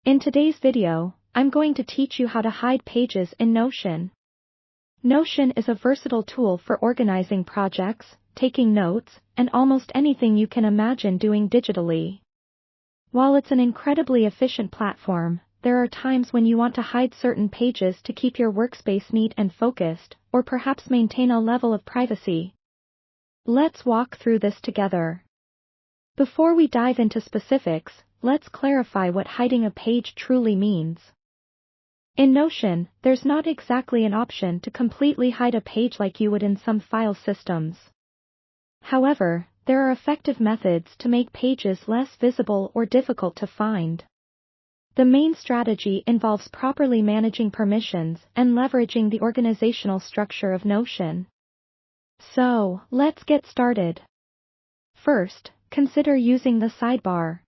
In today's video, I'm going to teach you how to hide pages in Notion. Notion is a versatile tool for organizing projects, taking notes, and almost anything you can imagine doing digitally. While it's an incredibly efficient platform, there are times when you want to hide certain pages to keep your workspace neat and focused, or perhaps maintain a level of privacy. Let's walk through this together. Before we dive into specifics, let's clarify what hiding a page truly means. In Notion, there's not exactly an option to completely hide a page like you would in some file systems. However, there are effective methods to make pages less visible or difficult to find. The main strategy involves properly managing permissions and leveraging the organizational structure of Notion. So, let's get started. First, consider using the sidebar.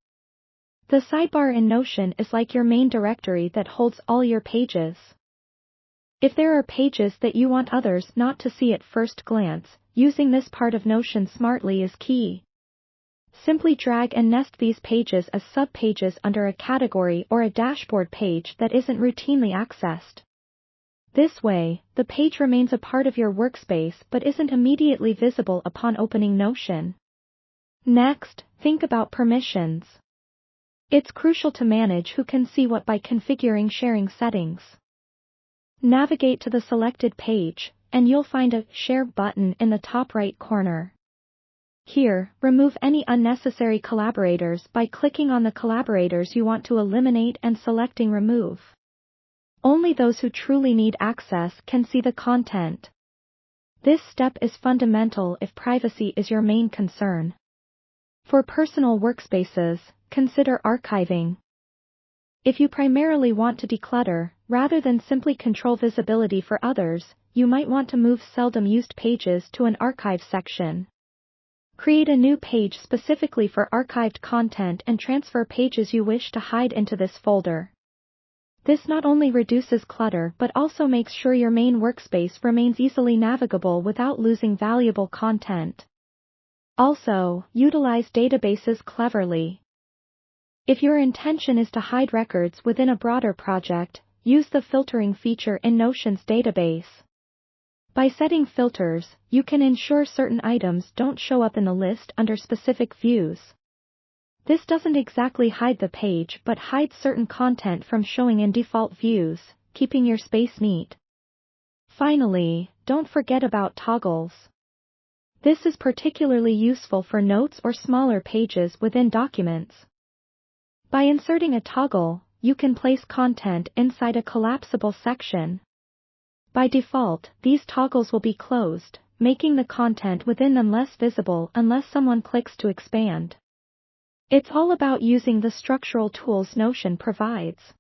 The sidebar in Notion is like your main directory that holds all your pages. If there are pages that you want others not to see at first glance, using this part of Notion smartly is key. Simply drag and nest these pages as subpages under a category or a dashboard page that isn't routinely accessed. This way, the page remains a part of your workspace but isn't immediately visible upon opening Notion. Next, think about permissions. It's crucial to manage who can see what by configuring sharing settings. Navigate to the selected page, and you'll find a Share button in the top right corner. Here, remove any unnecessary collaborators by clicking on the collaborators you want to eliminate and selecting Remove. Only those who truly need access can see the content. This step is fundamental if privacy is your main concern. For personal workspaces, consider archiving. If you primarily want to declutter, rather than simply control visibility for others, you might want to move seldom used pages to an archive section. Create a new page specifically for archived content and transfer pages you wish to hide into this folder. This not only reduces clutter but also makes sure your main workspace remains easily navigable without losing valuable content. Also, utilize databases cleverly. If your intention is to hide records within a broader project, use the filtering feature in Notion's database. By setting filters, you can ensure certain items don't show up in the list under specific views. This doesn't exactly hide the page but hides certain content from showing in default views, keeping your space neat. Finally, don't forget about toggles. This is particularly useful for notes or smaller pages within documents. By inserting a toggle, you can place content inside a collapsible section. By default, these toggles will be closed, making the content within them less visible unless someone clicks to expand. It's all about using the structural tools Notion provides.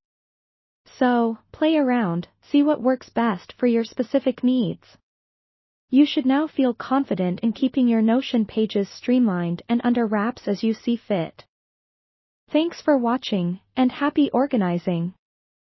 So, play around, see what works best for your specific needs. You should now feel confident in keeping your Notion pages streamlined and under wraps as you see fit. Thanks for watching, and happy organizing!